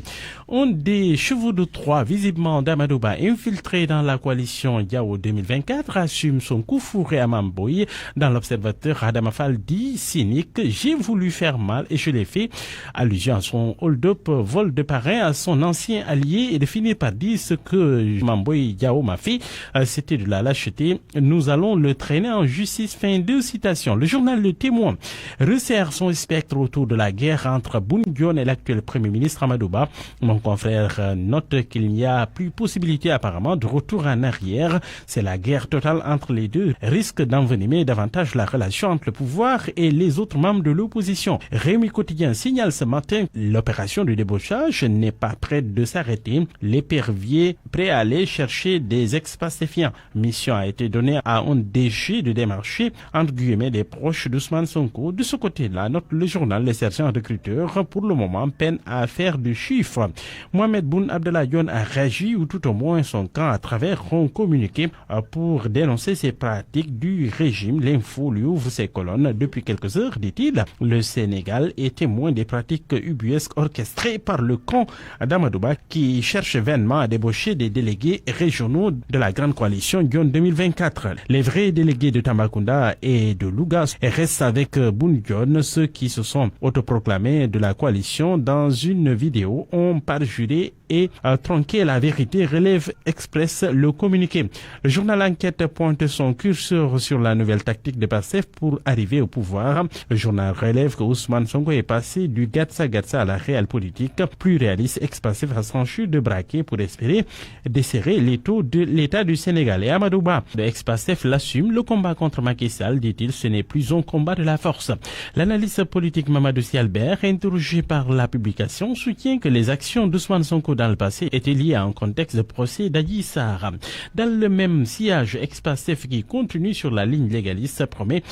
Un des chevaux de Troie visiblement d'Amadouba infiltré dans la coalition Yao 2024 assume son coup fourré à Mame Boye. Dans l'Observateur, Adama Fall dit cynique, j'ai voulu faire mal et je l'ai fait. Allusion à son hold-up vol de parrain à son ancien allié et de finir par dire ce que Mame Boye Diao m'a fait, c'était de la lâcheté. Nous allons le traîner en justice. Fin de citation. Le journal Le Témoin resserre son spectre autour de la guerre entre Boun Dionne et l'actuel Premier ministre Amadouba. Mon confrère note qu'il n'y a plus possibilité apparemment de retour en arrière. C'est la guerre totale entre les deux risque d'envenimer davantage la relation entre le pouvoir et les autres membres de l'opposition. Rémi Quotidien signale ce matin l'opération de débauchage n'est pas prête de s'arrêter. L'épervier prêt à aller chercher des ex-pastéfiants. Mission a été donnée à un DG de démarcher entre guillemets des proches d'Ousmane Sonko. De ce côté-là, note le journal, les sergents recruteurs pour le moment peinent à faire du chiffre. Mohamed Boun Abdallah Dionne a réagi, ou tout au moins son camp à travers un communiqué pour dénoncer ces pratiques du régime. L'info lui ouvre ses colonnes. Depuis quelques heures, dit-il, le Sénégal est témoin des pratiques ubuesques orchestrées par le camp d'Amadouba qui cherche vainement à débaucher des délégués régionaux de la grande coalition Dionne 2024. Les vrais délégués de Tambacounda et de Louga restent avec Boun Dionne. Ceux qui se sont autoproclamés de la coalition dans une vidéo ont parjuré et tronquer la vérité, relève Express le communiqué. Le journal Enquête pointe son curseur sur la nouvelle tactique de Pastef pour arriver au pouvoir. Le journal relève que Ousmane Sonko est passé du gatsa-gatsa à la réelle politique. Plus réaliste, Ex-Pastef a franchi de braquet pour espérer desserrer les taux de l'État du Sénégal. Et Amadouba de Ex-Pastef l'assume. Le combat contre Macky Sall, dit-il, ce n'est plus un combat de la force. L'analyste politique Mamadou Sy Albert, interrogé par la publication, soutient que les actions d'Ousmane Sonko dans le passé étaient liées à un contexte de procès d'Adji Sarr. Dans le même sillage, Ex-Pastef qui continue sur la ligne légaliste promet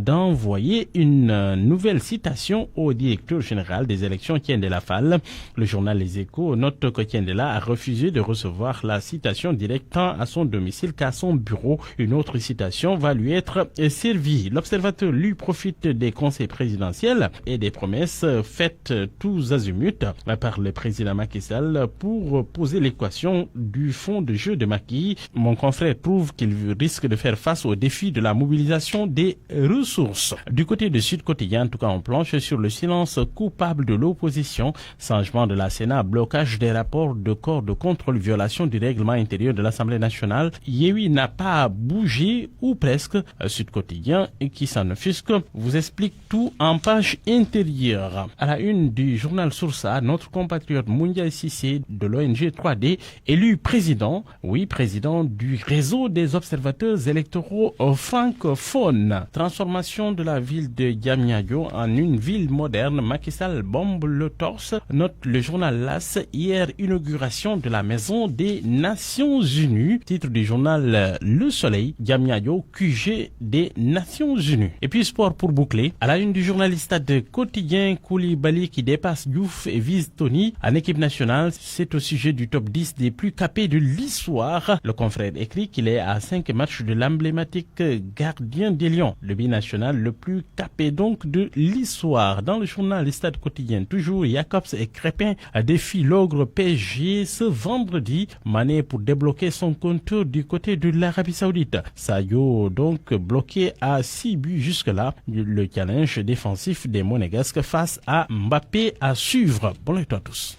d'envoyer une nouvelle citation au directeur général des élections Tiendela Fall. Le journal Les Échos note que Tiendela a refusé de recevoir la citation directe tant à son domicile qu'à son bureau. Une autre citation va lui être servie. L'Observateur lui profite des conseils présidentiels et des promesses faites tous azimuts par le président Macky Sall pour poser l'équation du fond de jeu de Macky. Mon confrère trouve qu'il risque de faire face au défi de la mobilisation des ressources. Du côté de Sud Quotidien, en tout cas, on planche sur le silence coupable de l'opposition. Changement de la Sénat, blocage des rapports de corps de contrôle, violation du règlement intérieur de l'Assemblée nationale. Yehui n'a pas bougé, ou presque. Sud Quotidien, qui s'en offusque, vous explique tout en page intérieure. À la une du journal Source A, notre compatriote Moundia Sissé de l'ONG 3D, élu président, président du réseau des observateurs électoraux francophones. Transformation de la ville de Diamniadio en une ville moderne. Macky Sall bombe le torse. Note le journal LAS. Hier, inauguration de la maison des Nations Unies. Titre du journal Le Soleil. Diamniadio, QG des Nations Unies. Et puis sport pour boucler. À la une du journaliste de quotidien, Koulibaly qui dépasse Diouf et vise Tony en équipe nationale. C'est au sujet du top 10 des plus capés de l'histoire. Le confrère écrit qu'il est à 5 matchs de l'emblématique gardien des Lions. Le binational le plus capé donc de l'histoire. Dans le journal Stade quotidien, toujours Jacobs et Crépin défient l'ogre PSG ce vendredi. Mané pour débloquer son compteur du côté de l'Arabie Saoudite. Sayo donc bloqué à 6 buts jusque-là. Le challenge défensif des Monégasques face à Mbappé à suivre. Bonne nuit à tous.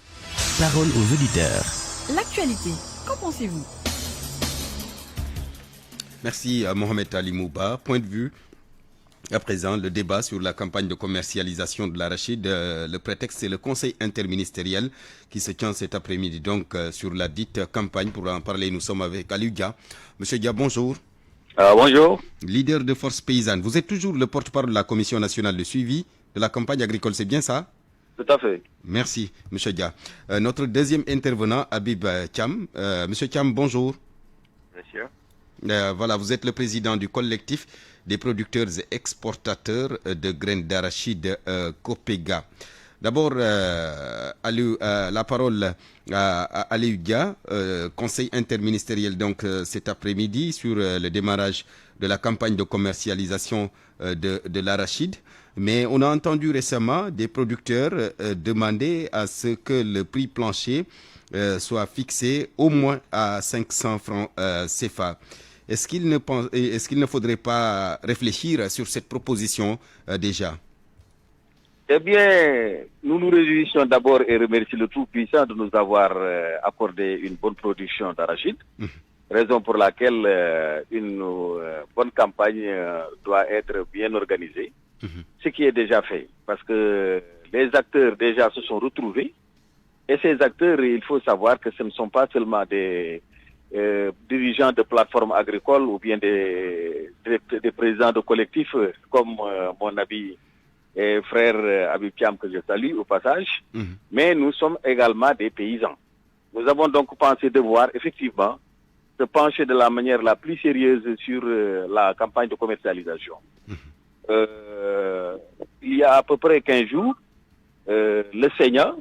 Parole aux auditeurs. L'actualité, qu'en pensez-vous? Merci à Mohamed Ali Mouba. Point de vue. À présent, le débat sur la campagne de commercialisation de l'arachide. Le prétexte, c'est le conseil interministériel qui se tient cet après-midi. Donc, sur la dite campagne, pour en parler, nous sommes avec Aliou Dia. Monsieur Dia, bonjour. Bonjour. Leader de Force Paysanne. Vous êtes toujours le porte-parole de la Commission nationale de suivi de la campagne agricole, c'est bien ça? Tout à fait. Merci, Monsieur Dia. Notre deuxième intervenant, Habib Thiam. Monsieur Thiam, bonjour. Monsieur. Voilà, vous êtes le président du collectif des producteurs et exportateurs de graines d'arachide COPEGA. D'abord, la parole à Aliou Dia, conseil interministériel donc cet après-midi sur le démarrage de la campagne de commercialisation de l'arachide. Mais on a entendu récemment des producteurs demander à ce que le prix plancher soit fixé au moins à 500 francs CFA. Est-ce qu'il ne faudrait pas réfléchir sur cette proposition déjà? Eh bien, nous nous réjouissons d'abord et remercions le Tout-Puissant de nous avoir accordé une bonne production d'arachide, raison pour laquelle une bonne campagne doit être bien organisée, ce qui est déjà fait, parce que les acteurs déjà se sont retrouvés, et ces acteurs, il faut savoir que ce ne sont pas seulement des dirigeants de plateformes agricoles ou bien des présidents de collectifs comme mon ami et frère Habib Thiam que je salue au passage, mais nous sommes également des paysans. Nous avons donc pensé devoir effectivement se pencher de la manière la plus sérieuse sur la campagne de commercialisation. Il y a à peu près 15 jours, le Sénat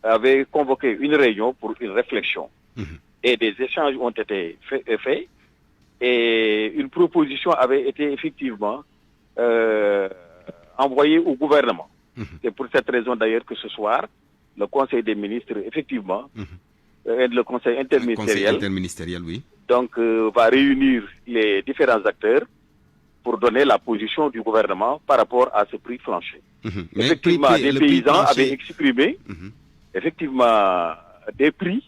avait convoqué une réunion pour une réflexion. Et des échanges ont été faits et une proposition avait été effectivement envoyée au gouvernement. C'est pour cette raison d'ailleurs que ce soir, le Conseil des ministres, effectivement, le Conseil interministériel, oui. Donc, va réunir les différents acteurs pour donner la position du gouvernement par rapport à ce prix plancher. Effectivement, les paysans avaient exprimé effectivement des prix.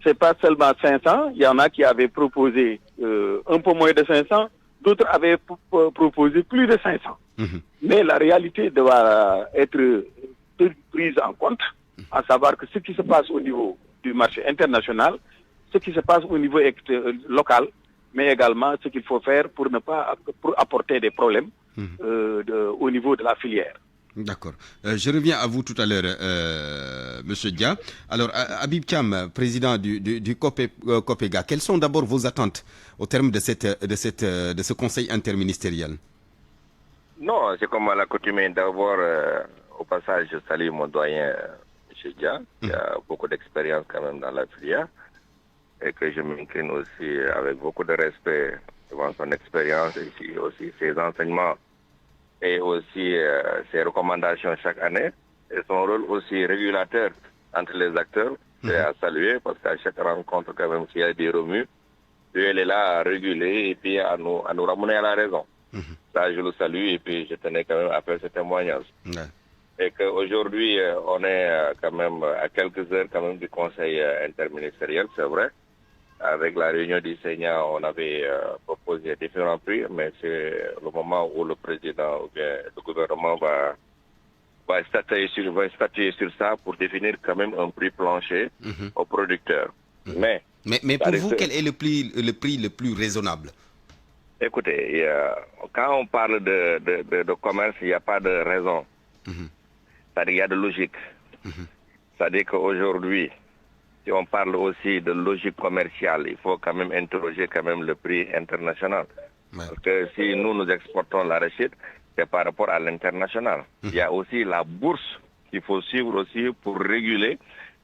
C'est pas seulement 500, il y en a qui avaient proposé un peu moins de 500, d'autres avaient proposé plus de 500. Mais la réalité doit être prise en compte, à savoir que ce qui se passe au niveau du marché international, ce qui se passe au niveau local, mais également ce qu'il faut faire pour apporter des problèmes au niveau de la filière. D'accord. Je reviens à vous tout à l'heure, Monsieur Dia. Alors, Habib Thiam, président du COPEGA, quelles sont d'abord vos attentes au terme de ce conseil interministériel? Non, c'est comme à l'accoutumée. D'abord, au passage, je salue mon doyen, M. Dia, qui a beaucoup d'expérience quand même dans la filière, et que je m'incline aussi avec beaucoup de respect devant son expérience et aussi ses enseignements et aussi ses recommandations chaque année, et son rôle aussi régulateur entre les acteurs, c'est à saluer, parce qu'à chaque rencontre, quand même, s'il y a des remues, elle est là à réguler et puis à nous ramener à la raison. Ça, je le salue, et puis je tenais quand même à faire ce témoignage. Et qu'aujourd'hui, on est quand même à quelques heures quand même du conseil interministériel, c'est vrai. Avec la réunion du Sénat, on avait proposé différents prix, mais c'est le moment où le président ou bien le gouvernement va statuer sur ça pour définir quand même un prix plancher aux producteurs. Mais pour vous, quel est le prix le plus raisonnable? Écoutez, quand on parle de commerce, il n'y a pas de raison. C'est-à-dire, il y a de logique. C'est-à-dire qu'aujourd'hui, si on parle aussi de logique commerciale, il faut quand même interroger quand même le prix international. Parce que si nous exportons l'arachide, c'est par rapport à l'international. Il y a aussi la bourse qu'il faut suivre aussi pour réguler,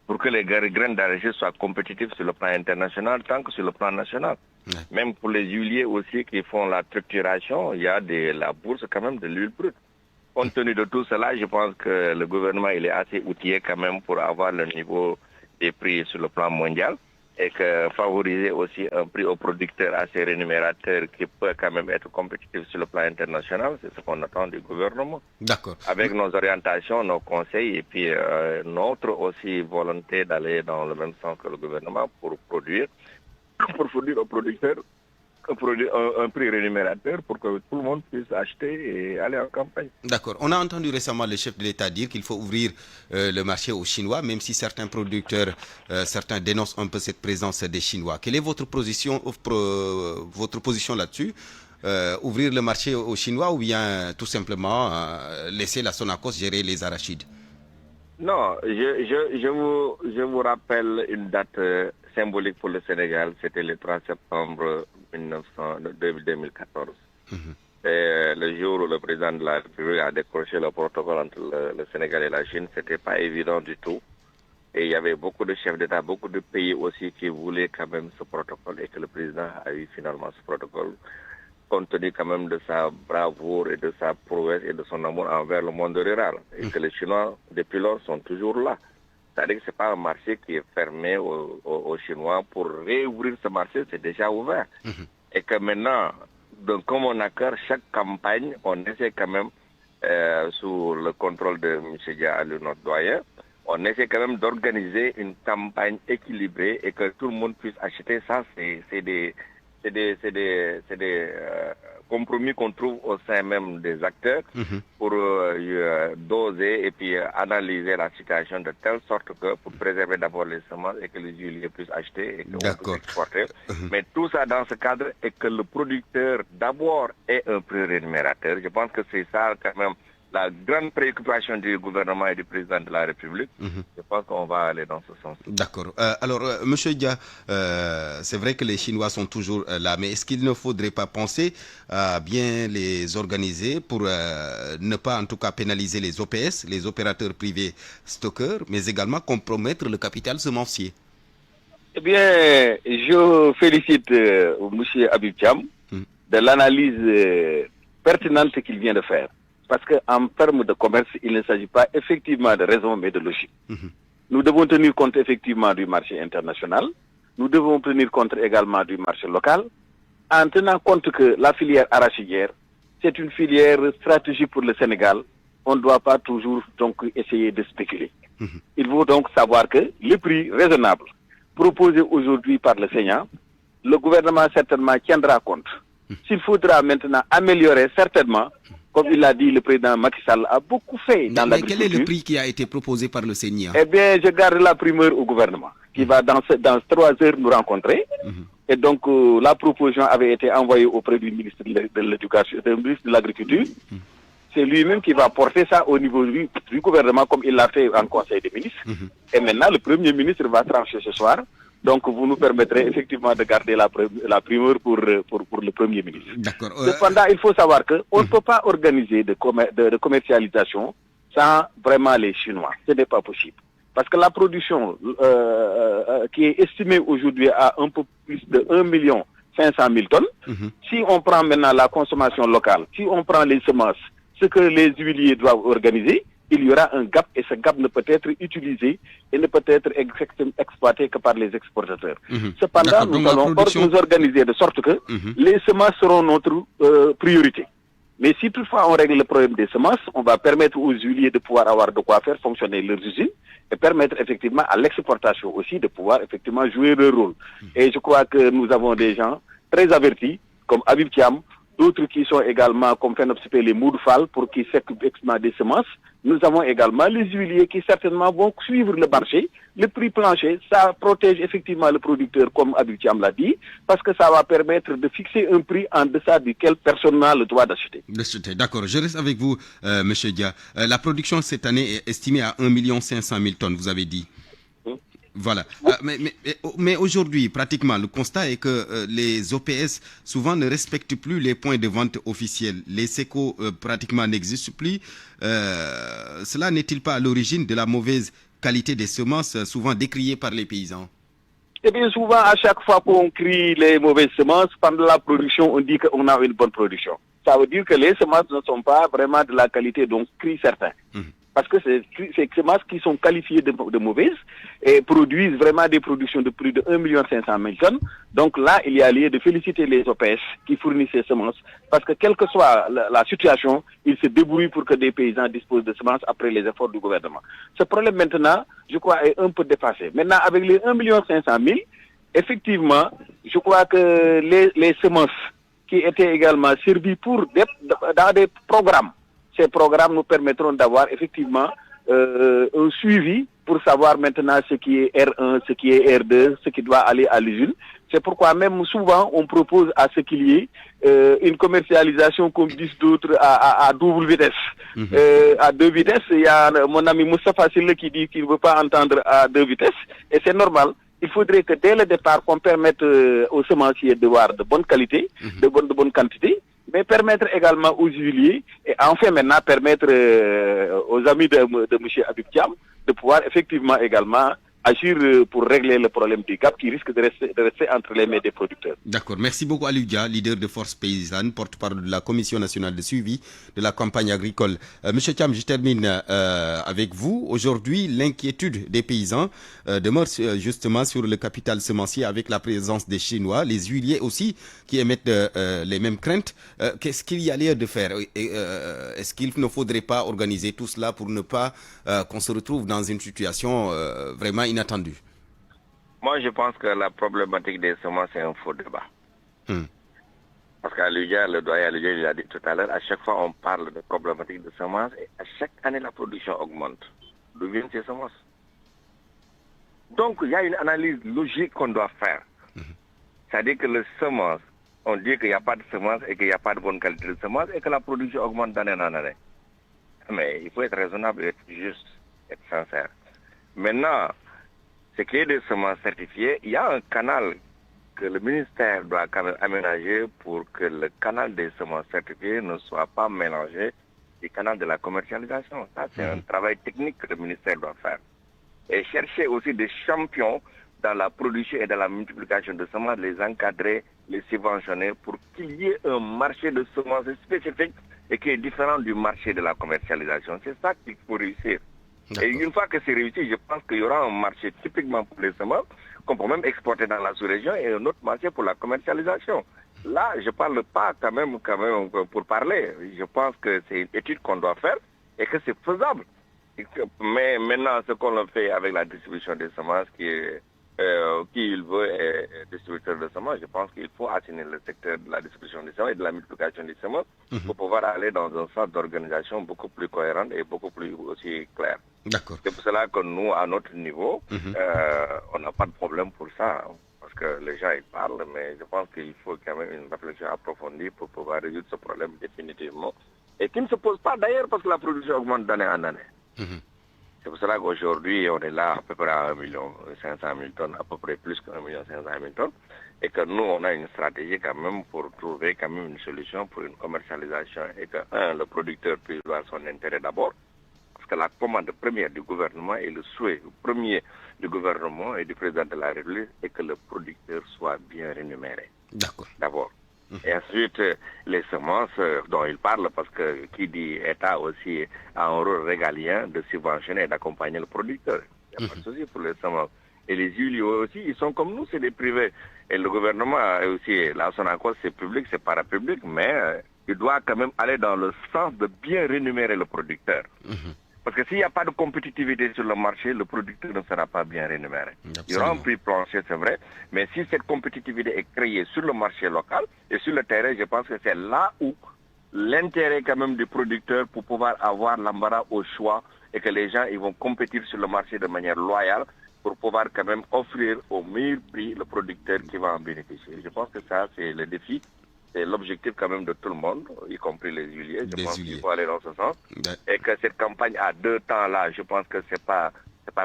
pour que les graines d'arachide soient compétitifs sur le plan international, tant que sur le plan national. Même pour les huiliers aussi qui font la structuration, il y a la bourse quand même de l'huile brute. Compte tenu de tout cela, je pense que le gouvernement il est assez outillé quand même pour avoir le niveau des prix sur le plan mondial et que favoriser aussi un prix aux producteurs assez rémunérateur qui peut quand même être compétitif sur le plan international, c'est ce qu'on attend du gouvernement. D'accord. Avec nos orientations, nos conseils et puis notre aussi volonté d'aller dans le même sens que le gouvernement pour fournir aux producteurs un prix rémunérateur pour que tout le monde puisse acheter et aller en campagne. D'accord. On a entendu récemment le chef de l'État dire qu'il faut ouvrir le marché aux Chinois, même si certains producteurs, certains dénoncent un peu cette présence des Chinois. Quelle est votre position là-dessus? Ouvrir le marché aux Chinois ou bien tout simplement laisser la Sonacos gérer les arachides? Non, je vous rappelle une date symbolique pour le Sénégal, c'était le 3 septembre 2014. Et le jour où le président de la République a décroché le protocole entre le Sénégal et la Chine, c'était pas évident du tout. Et il y avait beaucoup de chefs d'État, beaucoup de pays aussi qui voulaient quand même ce protocole et que le président a eu finalement ce protocole, compte tenu quand même de sa bravoure et de sa prouesse et de son amour envers le monde rural. Et que les Chinois, depuis lors, sont toujours là. C'est-à-dire que ce n'est pas un marché qui est fermé aux Chinois. Pour réouvrir ce marché, c'est déjà ouvert. Et que maintenant, d'un commun accord, chaque campagne, on essaie quand même, sous le contrôle de M. Dia, notre doyen, on essaie quand même d'organiser une campagne équilibrée et que tout le monde puisse acheter ça. C'est des compromis qu'on trouve au sein même des acteurs pour doser et puis analyser la situation de telle sorte que pour préserver d'abord les semences et que les huiliers puissent acheter et qu'on puisse exporter. Mais tout ça dans ce cadre et que le producteur d'abord ait un prix rémunérateur. Je pense que c'est ça quand même la grande préoccupation du gouvernement et du président de la République. Je pense qu'on va aller dans ce sens. D'accord. Alors, Monsieur Dia, c'est vrai que les Chinois sont toujours là, mais est-ce qu'il ne faudrait pas penser à bien les organiser pour ne pas en tout cas pénaliser les OPS, les opérateurs privés stockeurs, mais également compromettre le capital semencier? Eh bien, je félicite M. Habib Thiam de l'analyse pertinente qu'il vient de faire. Parce qu'en termes de commerce, il ne s'agit pas effectivement de raison, mais de logique. Nous devons tenir compte effectivement du marché international. Nous devons tenir compte également du marché local, en tenant compte que la filière arachidière, c'est une filière stratégique pour le Sénégal. on ne doit pas toujours donc essayer de spéculer. Il faut donc savoir que le prix raisonnable proposé aujourd'hui par le Sénat, le gouvernement certainement tiendra compte. S'il faudra maintenant améliorer, certainement, comme il l'a dit, le président Macky Sall a beaucoup fait dans l'agriculture. Mais quel est le prix qui a été proposé par le Sénat? Eh bien, je garde la primeur au gouvernement, qui va dans 3 heures nous rencontrer. Et donc, la proposition avait été envoyée auprès du ministre de l'Éducation, du ministre de l'Agriculture. C'est lui-même qui va porter ça au niveau du gouvernement, comme il l'a fait en Conseil des ministres. Et maintenant, le Premier ministre va trancher ce soir. Donc, vous nous permettrez effectivement de garder la primeur pour le Premier ministre. D'accord. Cependant, il faut savoir qu'on ne peut pas organiser de commercialisation sans vraiment les Chinois. Ce n'est pas possible. Parce que la production qui est estimée aujourd'hui à un peu plus de 1 500 000 tonnes, si on prend maintenant la consommation locale, si on prend les semences, ce que les huiliers doivent organiser, il y aura un gap et ce gap ne peut être utilisé et ne peut être exploité que par les exportateurs. Cependant, nous allons nous organiser de sorte que les semences seront notre priorité. Mais si toutefois on règle le problème des semences, on va permettre aux huiliers de pouvoir avoir de quoi faire fonctionner leurs usines et permettre effectivement à l'exportation aussi de pouvoir effectivement jouer leur rôle. Et je crois que nous avons des gens très avertis, comme Habib Thiam, d'autres qui sont également, comme Phénopsipé, les Moudfal, pour qui s'occupent des semences. Nous avons également les huiliers qui certainement vont suivre le marché. Le prix plancher, ça protège effectivement le producteur, comme Habib Thiam l'a dit, parce que ça va permettre de fixer un prix en deçà duquel personne n'a le droit d'acheter. D'accord, je reste avec vous, M. Dia. La production cette année est estimée à 1 500 000 tonnes, vous avez dit. Voilà. Mais aujourd'hui, pratiquement, le constat est que les OPS souvent ne respectent plus les points de vente officiels. Les SECO pratiquement n'existent plus. Cela n'est-il pas à l'origine de la mauvaise qualité des semences, souvent décriée par les paysans? Eh bien, souvent, à chaque fois qu'on crie les mauvaises semences, pendant la production, on dit qu'on a une bonne production. Ça veut dire que les semences ne sont pas vraiment de la qualité dont crient certains. Parce que c'est ces semences qui sont qualifiées de mauvaises et produisent vraiment des productions de plus de 1 500 000 tonnes. Donc là, il y a lieu de féliciter les OPS qui fournissent ces semences parce que quelle que soit la situation, ils se débrouillent pour que des paysans disposent de semences après les efforts du gouvernement. Ce problème maintenant, je crois, est un peu dépassé. Maintenant, avec les 1 500 000, effectivement, je crois que les semences qui étaient également servies dans des programmes, ces programmes nous permettront d'avoir effectivement un suivi pour savoir maintenant ce qui est R1, ce qui est R2, ce qui doit aller à l'usine. C'est pourquoi même souvent on propose à ce qu'il y ait une commercialisation, comme disent d'autres, à double vitesse. À 2 vitesses, il y a mon ami Moustapha Sille qui dit qu'il ne veut pas entendre à 2 vitesses, et c'est normal. Il faudrait que dès le départ, qu'on permette aux semenciers de voir de bonne qualité, de bonne quantité, mais permettre également aux huiliers, et enfin maintenant permettre aux amis de M. Habib Thiam de pouvoir effectivement également agir pour régler le problème du gap qui risque de rester entre les mains des producteurs. D'accord. Merci beaucoup Aliou Dia, leader de Force Paysanne, porte-parole de la Commission nationale de suivi de la campagne agricole. Monsieur Thiam, je termine avec vous. Aujourd'hui, l'inquiétude des paysans demeure justement sur le capital semencier avec la présence des Chinois, les huiliers aussi, qui émettent les mêmes craintes. Qu'est-ce qu'il y a lieu de faire? Est-ce qu'il ne faudrait pas organiser tout cela pour ne pas qu'on se retrouve dans une situation vraiment inattendu? Moi, je pense que la problématique des semences, c'est un faux débat. Parce le doyen il a dit tout à l'heure, à chaque fois on parle de problématique de semences et à chaque année la production augmente. D'où viennent ces semences? Donc, il y a une analyse logique qu'on doit faire. C'est-à-dire que les semences, on dit qu'il n'y a pas de semences et qu'il n'y a pas de bonne qualité de semences et que la production augmente d'année en année. Mais il faut être raisonnable, être juste, être sincère. Maintenant, ce qui est des semences certifiées, il y a un canal que le ministère doit quand même aménager pour que le canal des semences certifiées ne soit pas mélangé du canal de la commercialisation. Ça, c'est un travail technique que le ministère doit faire. Et chercher aussi des champions dans la production et dans la multiplication de semences, les encadrer, les subventionner pour qu'il y ait un marché de semences spécifique et qui est différent du marché de la commercialisation. C'est ça qu'il faut réussir. Et une fois que c'est réussi, je pense qu'il y aura un marché typiquement pour les semences qu'on peut même exporter dans la sous-région et un autre marché pour la commercialisation. Là, je ne parle pas quand même pour parler. Je pense que c'est une étude qu'on doit faire et que c'est faisable. Mais maintenant, ce qu'on fait avec la distribution des semences, qui il veut est distributeur de semences, je pense qu'il faut atteindre le secteur de la distribution des semences et de la multiplication des semences pour pouvoir aller dans un sens d'organisation beaucoup plus cohérent et beaucoup plus aussi clair. D'accord. C'est pour cela que nous, à notre niveau, on n'a pas de problème pour ça. Parce que les gens, ils parlent, mais je pense qu'il faut quand même une réflexion approfondie pour pouvoir résoudre ce problème définitivement. Et qui ne se pose pas d'ailleurs parce que la production augmente d'année en année. C'est pour cela qu'aujourd'hui, on est là à peu près à 1,5 million tonnes, à peu près plus que 1,5 million tonnes. Et que nous, on a une stratégie quand même pour trouver quand même une solution pour une commercialisation. Et que, le producteur puisse voir son intérêt d'abord. Parce que la commande première du gouvernement et le souhait premier du gouvernement et du président de la République est que le producteur soit bien rémunéré. D'accord. D'abord. Et ensuite, les semences dont il parle, parce que qui dit État aussi a un rôle régalien de subventionner et d'accompagner le producteur. Il n'y a pas de souci pour les semences. Et les huiliers aussi, ils sont comme nous, c'est des privés. Et le gouvernement aussi, la Sonacos, c'est public, c'est parapublic, mais il doit quand même aller dans le sens de bien rémunérer le producteur. Parce que s'il n'y a pas de compétitivité sur le marché, le producteur ne sera pas bien rémunéré. Il y aura un prix plancher, c'est vrai, mais si cette compétitivité est créée sur le marché local et sur le terrain, je pense que c'est là où l'intérêt quand même du producteur pour pouvoir avoir l'embarras au choix et que les gens ils vont compétir sur le marché de manière loyale pour pouvoir quand même offrir au meilleur prix le producteur qui va en bénéficier. Je pense que ça, c'est le défi. C'est l'objectif quand même de tout le monde, y compris les huiliers. Je pense qu'il faut aller dans ce sens. Et que cette campagne à 2 temps là, je pense que c'est pas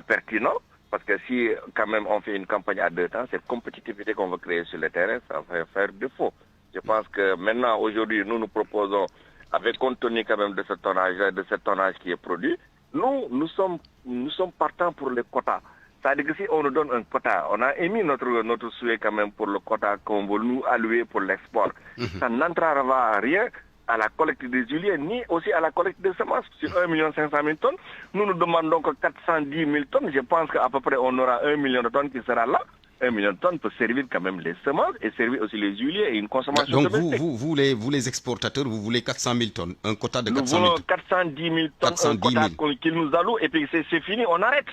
pertinent. Parce que si quand même on fait une campagne à 2 temps, cette compétitivité qu'on veut créer sur le terrain, ça va faire défaut. Je pense que maintenant, aujourd'hui, nous proposons, avec compte tenu quand même de ce tonnage qui est produit, nous sommes partants pour les quotas. C'est-à-dire que si on nous donne un quota, on a émis notre souhait quand même pour le quota qu'on veut nous allouer pour l'export. Ça n'entrave rien à la collecte des huiliers, ni aussi à la collecte des semences. Sur 1,5 million tonnes, nous demandons que 410 000 tonnes. Je pense qu'à peu près on aura 1 million de tonnes qui sera là. 1 million de tonnes peut servir quand même les semences et servir aussi les huiliers et une consommation domestique. Donc vous les exportateurs, vous voulez 400 000 tonnes, un quota de 400 000 tonnes. Nous voulons 410 000 tonnes, un quota qu'ils nous allouent et puis c'est fini, on arrête.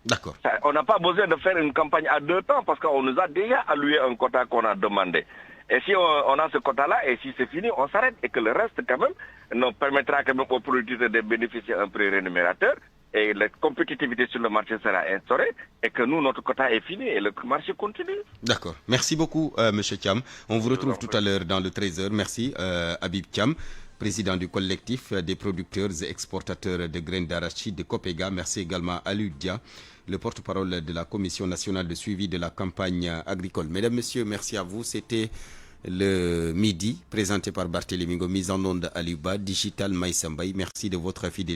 D'accord. On n'a pas besoin de faire une campagne à 2 temps parce qu'on nous a déjà alloué un quota qu'on a demandé. Et si on a ce quota-là, et si c'est fini, on s'arrête. Et que le reste, quand même, nous permettra quand même aux producteurs de bénéficier d'un prix rémunérateur. Et la compétitivité sur le marché sera instaurée. Et que nous, notre quota est fini et le marché continue. D'accord. Merci beaucoup, M. Thiam. On vous retrouve tout à l'heure dans le 13h. Merci, Habib Thiam, président du collectif des producteurs et exportateurs de graines d'arachide de Copega. Merci également à Ludia, le porte-parole de la Commission nationale de suivi de la campagne agricole. Mesdames, Messieurs, merci à vous. C'était le midi, présenté par Barthélémy Ngo, mise en onde à Luba, Digital Maïsambay. Merci de votre fidélité.